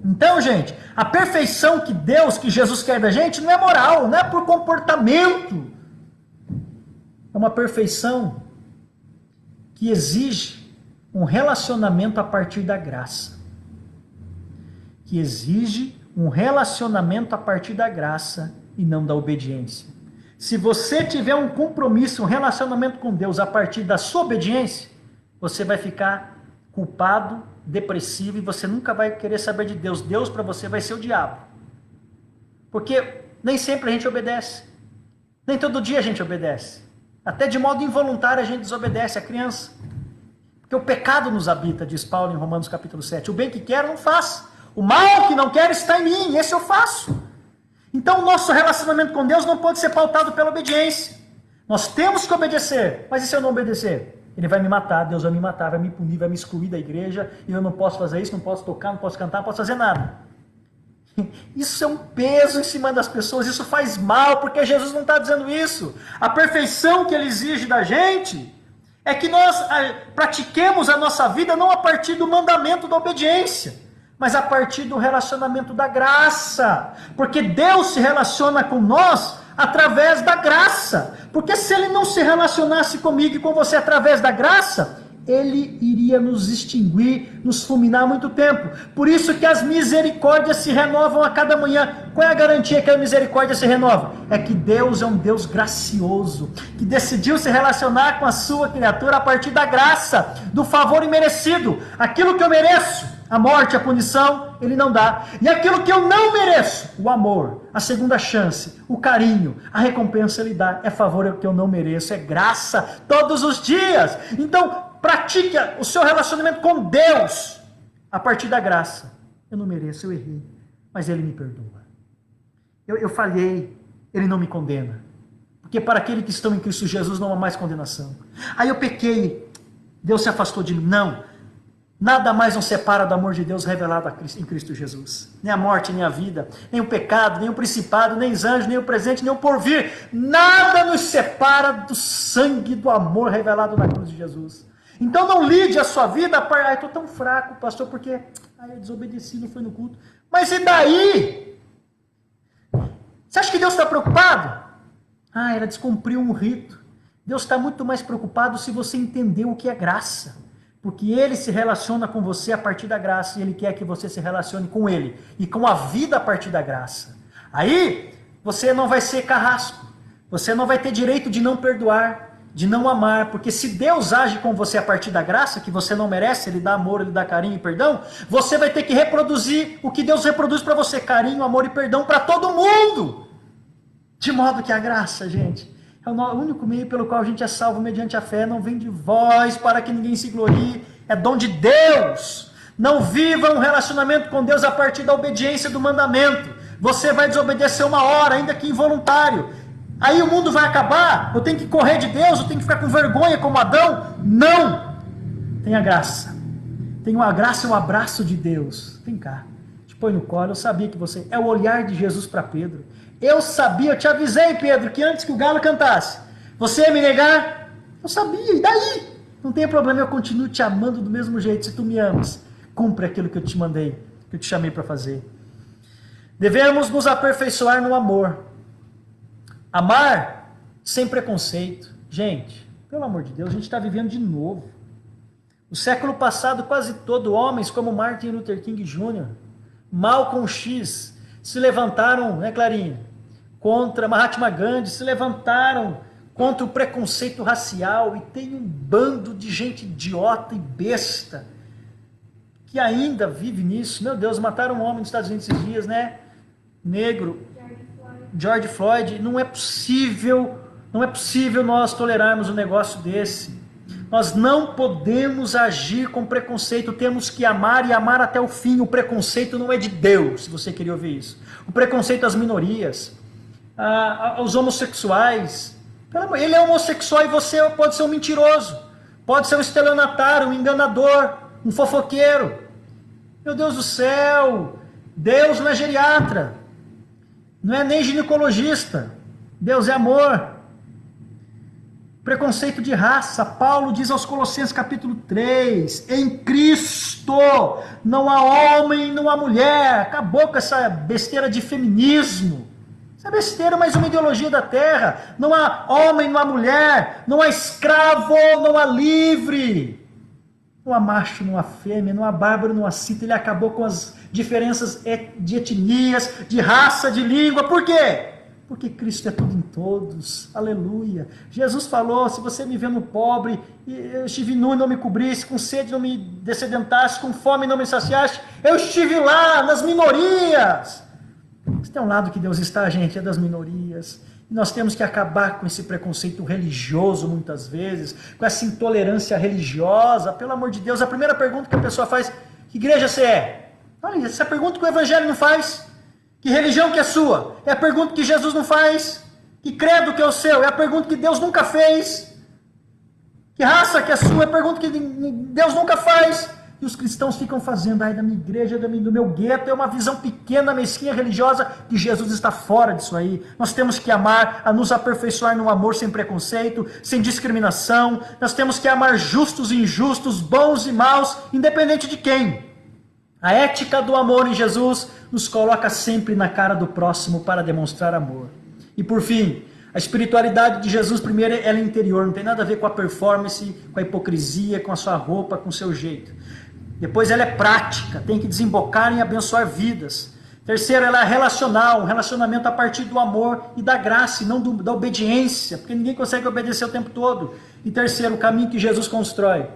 Então, gente, a perfeição que Deus, que Jesus quer da gente, não é moral, não é por comportamento. É uma perfeição que exige um relacionamento a partir da graça. Que exige um relacionamento a partir da graça e não da obediência. Se você tiver um compromisso, um relacionamento com Deus a partir da sua obediência, você vai ficar culpado, depressivo, e você nunca vai querer saber de Deus. Deus para você vai ser o diabo. Porque nem sempre a gente obedece. Nem todo dia a gente obedece. Até de modo involuntário a gente desobedece a criança. Porque o pecado nos habita, diz Paulo em Romanos capítulo 7. O bem que quero não faço. O mal que não quero está em mim, esse eu faço. Então o nosso relacionamento com Deus não pode ser pautado pela obediência. Nós temos que obedecer. Mas e se eu não obedecer? Ele vai me matar, Deus vai me matar, vai me punir, vai me excluir da igreja, e eu não posso fazer isso, não posso tocar, não posso cantar, não posso fazer nada. Isso é um peso em cima das pessoas, isso faz mal, porque Jesus não está dizendo isso. A perfeição que ele exige da gente é que nós pratiquemos a nossa vida não a partir do mandamento da obediência, mas a partir do relacionamento da graça. Porque Deus se relaciona com nós através da graça. Porque se ele não se relacionasse comigo e com você através da graça, ele iria nos extinguir, nos fulminar há muito tempo. Por isso que as misericórdias se renovam a cada manhã. Qual é a garantia que a misericórdia se renova? É que Deus é um Deus gracioso, que decidiu se relacionar com a sua criatura a partir da graça, do favor imerecido. Aquilo que eu mereço, a morte, a punição, ele não dá. E aquilo que eu não mereço, o amor, a segunda chance, o carinho, a recompensa ele dá. É favor que eu não mereço, é graça todos os dias. Então, pratique o seu relacionamento com Deus a partir da graça. Eu não mereço, eu errei, mas ele me perdoa. Eu falhei, ele não me condena. Porque para aqueles que estão em Cristo Jesus não há mais condenação. Aí eu pequei, Deus se afastou de mim. Não. Nada mais nos separa do amor de Deus revelado em Cristo Jesus. Nem a morte, nem a vida, nem o pecado, nem o principado, nem os anjos, nem o presente, nem o porvir. Nada nos separa do sangue, do amor revelado na cruz de Jesus. Então não lide a sua vida, estou tão fraco, pastor, porque eu desobedeci, não foi no culto. Mas e daí? Você acha que Deus está preocupado? Ela descumpriu um rito. Deus está muito mais preocupado se você entendeu o que é graça. Porque Ele se relaciona com você a partir da graça e Ele quer que você se relacione com Ele e com a vida a partir da graça. Aí, você não vai ser carrasco. Você não vai ter direito de não perdoar, de não amar. Porque se Deus age com você a partir da graça, que você não merece, Ele dá amor, Ele dá carinho e perdão, você vai ter que reproduzir o que Deus reproduz para você. Carinho, amor e perdão para todo mundo. De modo que a graça, gente, é o único meio pelo qual a gente é salvo mediante a fé. Não vem de vós para que ninguém se glorie. É dom de Deus. Não viva um relacionamento com Deus a partir da obediência do mandamento. Você vai desobedecer uma hora, ainda que involuntário. Aí o mundo vai acabar? Eu tenho que correr de Deus? Eu tenho que ficar com vergonha como Adão? Não! Tenha graça. Tenha a graça e o abraço de Deus. Vem cá. Te põe no colo. Eu sabia que você... É o olhar de Jesus para Pedro. Eu sabia, eu te avisei, Pedro, que antes que o galo cantasse, você ia me negar? Eu sabia, e daí? Não tem problema, eu continuo te amando do mesmo jeito. Se tu me amas, cumpre aquilo que eu te mandei, que eu te chamei para fazer. Devemos nos aperfeiçoar no amor. Amar sem preconceito. Gente, pelo amor de Deus, a gente está vivendo de novo. O século passado, quase todo, homens como Martin Luther King Jr., Malcolm X, se levantaram, né, Clarinha? Contra Mahatma Gandhi, se levantaram contra o preconceito racial, e tem um bando de gente idiota e besta que ainda vive nisso. Meu Deus, mataram um homem nos Estados Unidos esses dias, né? Negro, George Floyd. Não é possível nós tolerarmos um negócio desse. Nós não podemos agir com preconceito, temos que amar e amar até o fim. O preconceito não é de Deus, se você queria ouvir isso. O preconceito às minorias, aos homossexuais. Ele é homossexual e você pode ser um mentiroso, pode ser um estelionatário, um enganador, um fofoqueiro. Meu Deus do céu, Deus não é geriatra, não é nem ginecologista, Deus é amor. Preconceito de raça, Paulo diz aos Colossenses capítulo 3, em Cristo não há homem, não há mulher. Acabou com essa besteira de feminismo. Isso é besteira, mas uma ideologia da terra. Não há homem, não há mulher, não há escravo, não há livre. Não há macho, não há fêmea, não há bárbaro, não há cita. Ele acabou com as diferenças de etnias, de raça, de língua. Por quê? Porque Cristo é tudo em todos, aleluia. Jesus falou, se você me vendo pobre, eu estive nu e não me cobrisse, com sede não me dessedentasse, com fome não me saciaste, eu estive lá, nas minorias. Se tem um lado que Deus está, gente, é das minorias. E nós temos que acabar com esse preconceito religioso, muitas vezes, com essa intolerância religiosa. Pelo amor de Deus, a primeira pergunta que a pessoa faz, que igreja você é? Olha, essa pergunta que o Evangelho não faz. Que religião que é sua? É a pergunta que Jesus não faz. Que credo que é o seu? É a pergunta que Deus nunca fez. Que raça que é sua? É a pergunta que Deus nunca faz. E os cristãos ficam fazendo, ai, da minha igreja, do meu gueto, é uma visão pequena, mesquinha, religiosa, que Jesus está fora disso aí. Nós temos que amar, a nos aperfeiçoar no amor sem preconceito, sem discriminação. Nós temos que amar justos e injustos, bons e maus, independente de quem. A ética do amor em Jesus nos coloca sempre na cara do próximo para demonstrar amor. E por fim, a espiritualidade de Jesus, primeiro, ela é interior, não tem nada a ver com a performance, com a hipocrisia, com a sua roupa, com o seu jeito. Depois, ela é prática, tem que desembocar em abençoar vidas. Terceiro, ela é relacional, um relacionamento a partir do amor e da graça, e não da obediência, porque ninguém consegue obedecer o tempo todo. E terceiro, o caminho que Jesus constrói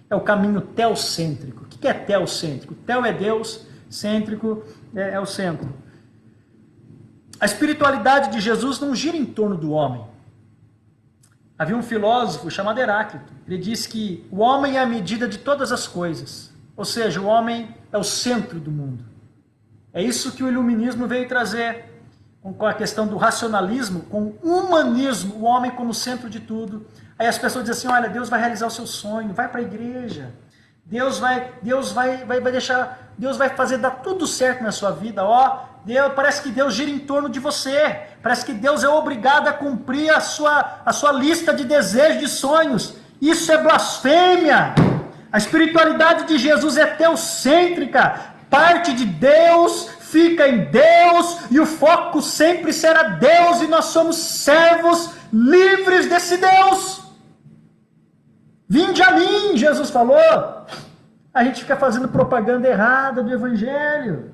é o caminho teocêntrico. O que é teocêntrico? Teo é Deus, cêntrico é o centro. A espiritualidade de Jesus não gira em torno do homem. Havia um filósofo chamado Heráclito. Ele disse que o homem é a medida de todas as coisas. Ou seja, o homem é o centro do mundo. É isso que o iluminismo veio trazer, com a questão do racionalismo, com o humanismo, o homem como centro de tudo. Aí as pessoas dizem assim, olha, Deus vai realizar o seu sonho, vai para a igreja. Deus vai fazer dar tudo certo na sua vida. Parece que Deus gira em torno de você. Parece que Deus é obrigado a cumprir a sua lista de desejos, de sonhos. Isso é blasfêmia. A espiritualidade de Jesus é teocêntrica. parte de Deus, fica em Deus, e o foco sempre será Deus, e nós somos servos livres desse Deus. Vinde a mim, Jesus falou. A gente fica fazendo propaganda errada do Evangelho.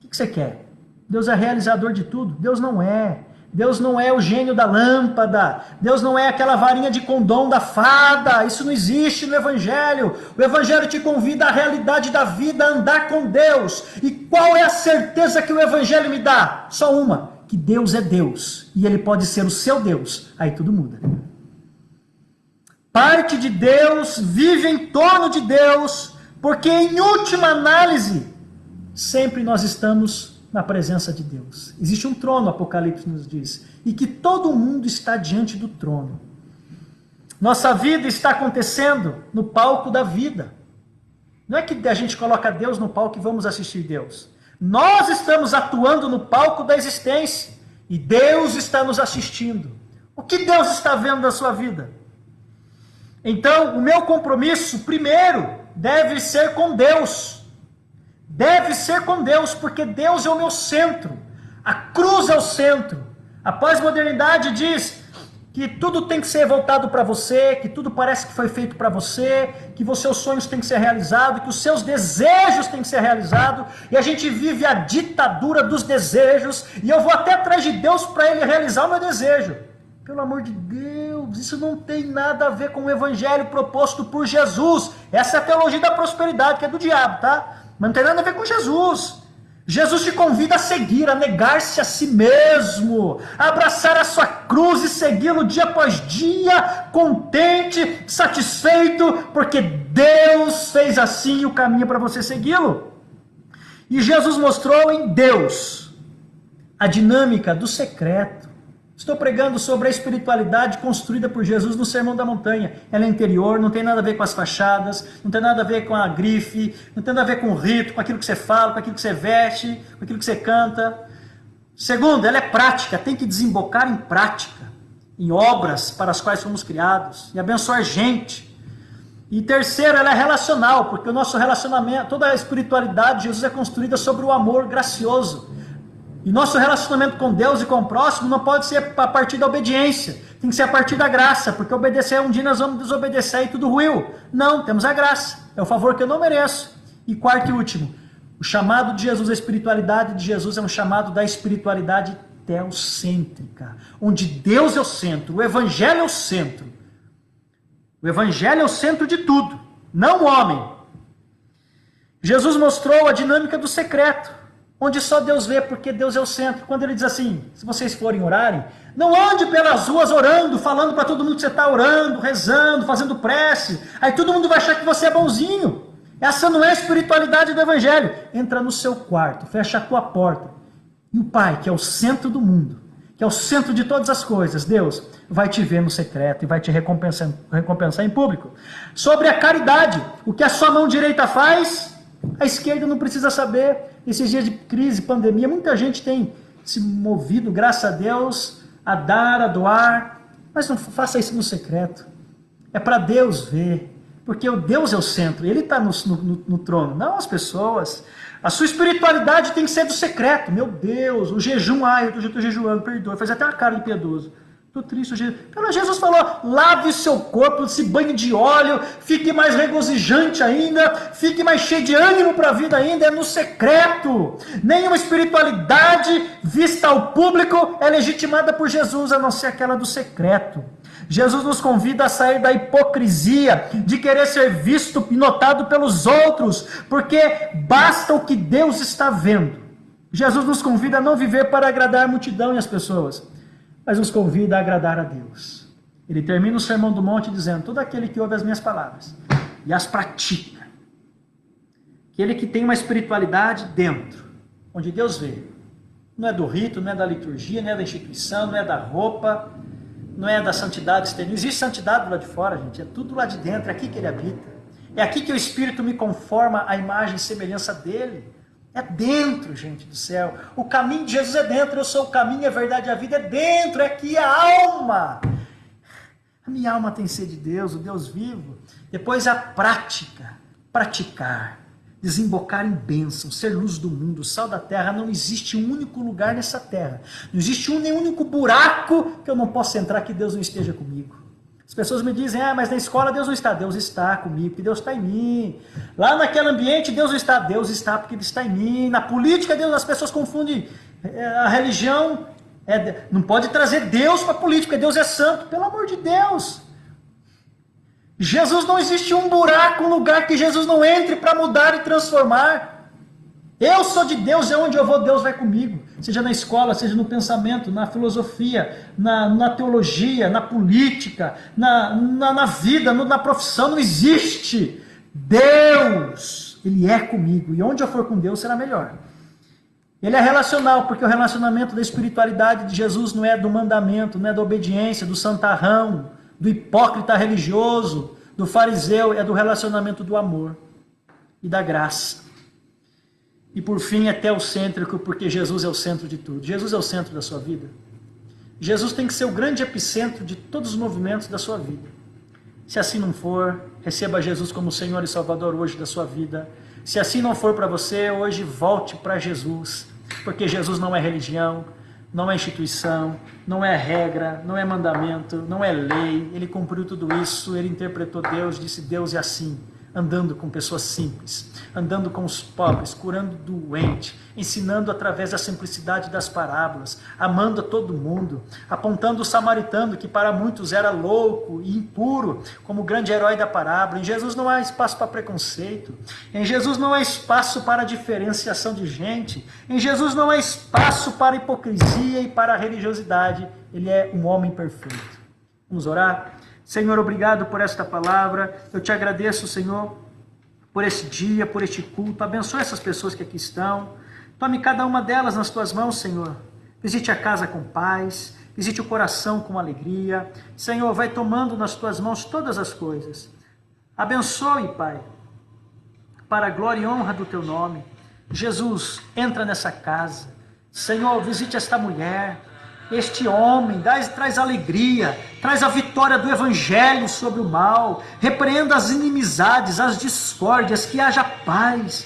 O que você quer? Deus é realizador de tudo? Deus não é. Deus não é o gênio da lâmpada. Deus não é aquela varinha de condom da fada. Isso não existe no Evangelho. O Evangelho te convida à realidade da vida, a andar com Deus. E qual é a certeza que o Evangelho me dá? Só uma, que Deus é Deus. E Ele pode ser o seu Deus. Aí tudo muda. Parte de Deus, vive em torno de Deus, porque em última análise, sempre nós estamos na presença de Deus. Existe um trono, o Apocalipse nos diz, e que todo mundo está diante do trono. Nossa vida está acontecendo no palco da vida. Não é que a gente coloca Deus no palco e vamos assistir Deus. Nós estamos atuando no palco da existência, e Deus está nos assistindo. O que Deus está vendo na sua vida? Então, o meu compromisso, primeiro, deve ser com Deus. Deve ser com Deus, porque Deus é o meu centro. A cruz é o centro. A pós-modernidade diz que tudo tem que ser voltado para você, que tudo parece que foi feito para você, que os seus sonhos têm que ser realizados, que os seus desejos têm que ser realizados, e a gente vive a ditadura dos desejos, e eu vou até atrás de Deus para Ele realizar o meu desejo. Pelo amor de Deus, isso não tem nada a ver com o evangelho proposto por Jesus. Essa é a teologia da prosperidade, que é do diabo, tá? Mas não tem nada a ver com Jesus. Jesus te convida a seguir, a negar-se a si mesmo, a abraçar a sua cruz e segui-lo dia após dia, contente, satisfeito, porque Deus fez assim o caminho para você segui-lo. E Jesus mostrou em Deus a dinâmica do secreto. Estou pregando sobre a espiritualidade construída por Jesus no Sermão da Montanha. Ela é interior, não tem nada a ver com as fachadas, não tem nada a ver com a grife, não tem nada a ver com o rito, com aquilo que você fala, com aquilo que você veste, com aquilo que você canta. Segundo, ela é prática, tem que desembocar em prática, em obras para as quais fomos criados, e abençoar gente. E terceiro, ela é relacional, porque o nosso relacionamento, toda a espiritualidade de Jesus é construída sobre o amor gracioso. E nosso relacionamento com Deus e com o próximo não pode ser a partir da obediência. Tem que ser a partir da graça, porque obedecer um dia nós vamos desobedecer e tudo ruiu. Não, temos a graça. É o favor que eu não mereço. E quarto e último, o chamado de Jesus, a espiritualidade de Jesus é um chamado da espiritualidade teocêntrica, onde Deus é o centro, o Evangelho é o centro. O Evangelho é o centro de tudo, não o homem. Jesus mostrou a dinâmica do secreto, onde só Deus vê, porque Deus é o centro. Quando ele diz assim, se vocês forem orarem, não ande pelas ruas orando, falando para todo mundo que você está orando, rezando, fazendo prece, aí todo mundo vai achar que você é bonzinho. Essa não é a espiritualidade do Evangelho. Entra no seu quarto, fecha a tua porta, e o Pai, que é o centro do mundo, que é o centro de todas as coisas, Deus, vai te ver no secreto e vai te recompensar em público. Sobre a caridade, o que a sua mão direita faz, a esquerda não precisa saber. Esses dias de crise, pandemia, muita gente tem se movido, graças a Deus, a dar, a doar, mas não faça isso no secreto. É para Deus ver, porque o Deus é o centro, Ele está no trono, não as pessoas. A sua espiritualidade tem que ser do secreto. Meu Deus, o jejum, eu estou jejuando, perdoa, faz até uma cara de piedoso. Estou triste. Jesus falou, lave seu corpo, se banhe de óleo, fique mais regozijante ainda, fique mais cheio de ânimo para a vida ainda, é no secreto. Nenhuma espiritualidade vista ao público é legitimada por Jesus, a não ser aquela do secreto. Jesus nos convida a sair da hipocrisia, de querer ser visto e notado pelos outros, porque basta o que Deus está vendo. Jesus nos convida a não viver para agradar a multidão e as pessoas, mas nos convida a agradar a Deus. Ele termina o Sermão do Monte dizendo, todo aquele que ouve as minhas palavras e as pratica, aquele que tem uma espiritualidade dentro, onde Deus vê, não é do rito, não é da liturgia, não é da instituição, não é da roupa, não é da santidade externa. Não existe santidade do lado de fora, gente, é tudo lá de dentro, é aqui que Ele habita. É aqui que o Espírito me conforma à imagem e semelhança dEle. É dentro, gente do céu. O caminho de Jesus é dentro. Eu sou o caminho, a verdade e a vida. É dentro, é aqui a alma. A minha alma tem sede de Deus, o Deus vivo. Depois a prática. Praticar. desembocar em bênção, ser luz do mundo, sal da terra. Não existe um único lugar nessa terra, não existe nem único buraco que eu não possa entrar que Deus não esteja comigo. As pessoas me dizem, mas na escola Deus não está. Deus está comigo, porque Deus está em mim. Lá naquele ambiente Deus não está. Deus está porque Ele está em mim. Na política, Deus, as pessoas confundem a religião. Não pode trazer Deus para a política, porque Deus é santo. Pelo amor de Deus. Jesus, não existe um buraco, um lugar que Jesus não entre para mudar e transformar. Eu sou de Deus, é onde eu vou, Deus vai comigo. Seja na escola, seja no pensamento, na filosofia, na teologia, na política, na vida, na profissão. Não existe. Deus, Ele é comigo. E onde eu for com Deus será melhor. Ele é relacional, porque o relacionamento da espiritualidade de Jesus não é do mandamento, não é da obediência, do santarrão, do hipócrita religioso, do fariseu. É do relacionamento do amor e da graça. E por fim, é teocêntrico, porque Jesus é o centro de tudo. Jesus é o centro da sua vida. Jesus tem que ser o grande epicentro de todos os movimentos da sua vida. Se assim não for, receba Jesus como Senhor e Salvador hoje da sua vida. Se assim não for para você, hoje volte para Jesus. Porque Jesus não é religião, não é instituição, não é regra, não é mandamento, não é lei. Ele cumpriu tudo isso, Ele interpretou Deus, disse Deus é assim. Andando com pessoas simples, andando com os pobres, curando doente, ensinando através da simplicidade das parábolas, amando a todo mundo, apontando o samaritano, que para muitos era louco e impuro, como o grande herói da parábola. Em Jesus não há espaço para preconceito, em Jesus não há espaço para diferenciação de gente, em Jesus não há espaço para hipocrisia e para religiosidade. Ele é um homem perfeito. Vamos orar? Senhor, obrigado por esta palavra. Eu te agradeço, Senhor, por este dia, por este culto. Abençoe essas pessoas que aqui estão. Tome cada uma delas nas tuas mãos, Senhor. Visite a casa com paz. Visite o coração com alegria. Senhor, vai tomando nas tuas mãos todas as coisas. Abençoe, Pai, para a glória e honra do teu nome. Jesus, entra nessa casa. Senhor, visite esta mulher, este homem, traz alegria, traz a vitória do Evangelho sobre o mal, repreenda as inimizades, as discórdias, que haja paz,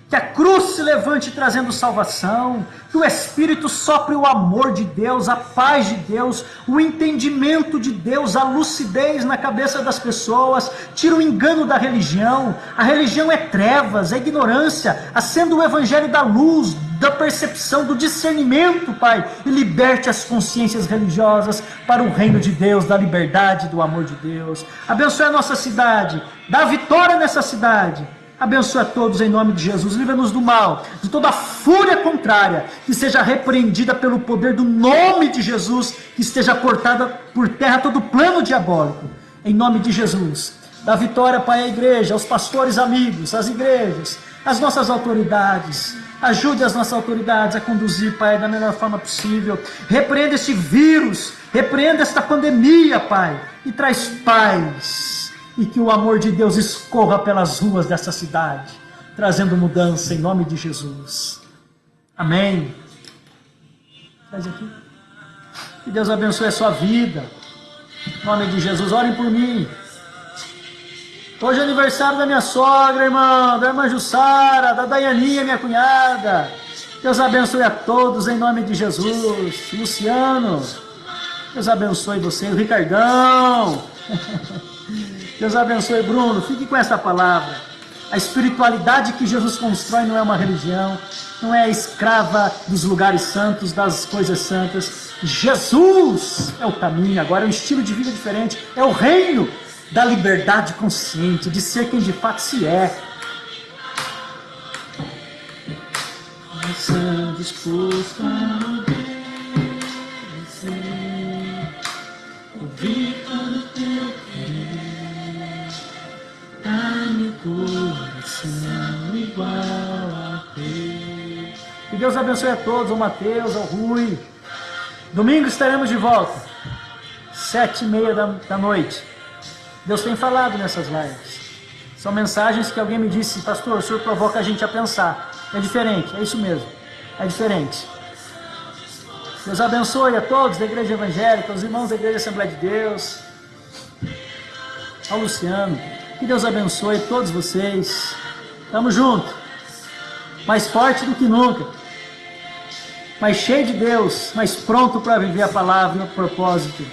que a cruz se levante trazendo salvação, que o Espírito sopre o amor de Deus, a paz de Deus, o entendimento de Deus, a lucidez na cabeça das pessoas, tira o engano da religião. A religião é trevas, é ignorância, acenda o Evangelho da luz, da percepção, do discernimento, Pai, e liberte as consciências religiosas para o reino de Deus, da liberdade, do amor de Deus. Abençoe a nossa cidade, dá vitória nessa cidade. Abençoe a todos em nome de Jesus, livra-nos do mal, de toda a fúria contrária, que seja repreendida pelo poder do nome de Jesus, que esteja cortada por terra todo plano diabólico, em nome de Jesus. Dá vitória, Pai, à igreja, aos pastores amigos, às igrejas, às nossas autoridades. Ajude as nossas autoridades a conduzir, Pai, da melhor forma possível. Repreenda este vírus, repreenda esta pandemia, Pai, e traz paz. E que o amor de Deus escorra pelas ruas dessa cidade, trazendo mudança em nome de Jesus. Amém. Traz aqui. Que Deus abençoe a sua vida. Em nome de Jesus, orem por mim. Hoje é aniversário da minha sogra, irmão, da irmã Jussara, da Daianinha, minha cunhada. Deus abençoe a todos em nome de Jesus. Luciano, Deus abençoe você, o Ricardão. Deus abençoe, Bruno. Fique com essa palavra. A espiritualidade que Jesus constrói não é uma religião, não é escrava dos lugares santos, das coisas santas. Jesus é o caminho, agora é um estilo de vida diferente, é o reino da liberdade consciente, de ser quem de fato se é. Coração disposto a obedecer, ouvir todo teu querer, dá-me coração igual a teu. Que Deus abençoe a todos, ao Mateus, ao Rui. Domingo estaremos de volta, 7h30 da noite. Deus tem falado nessas lives. São mensagens que alguém me disse: pastor, o senhor provoca a gente a pensar. É diferente, é isso mesmo. É diferente. Deus abençoe a todos da Igreja Evangélica, os irmãos da Igreja Assembleia de Deus, ao Luciano. Que Deus abençoe todos vocês. Tamo junto. Mais forte do que nunca. Mais cheio de Deus. Mais pronto para viver a palavra e o propósito.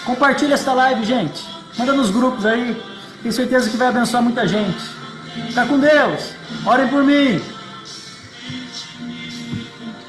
Compartilha essa live, gente. Manda nos grupos aí. Tenho certeza que vai abençoar muita gente. Fica com Deus. Orem por mim.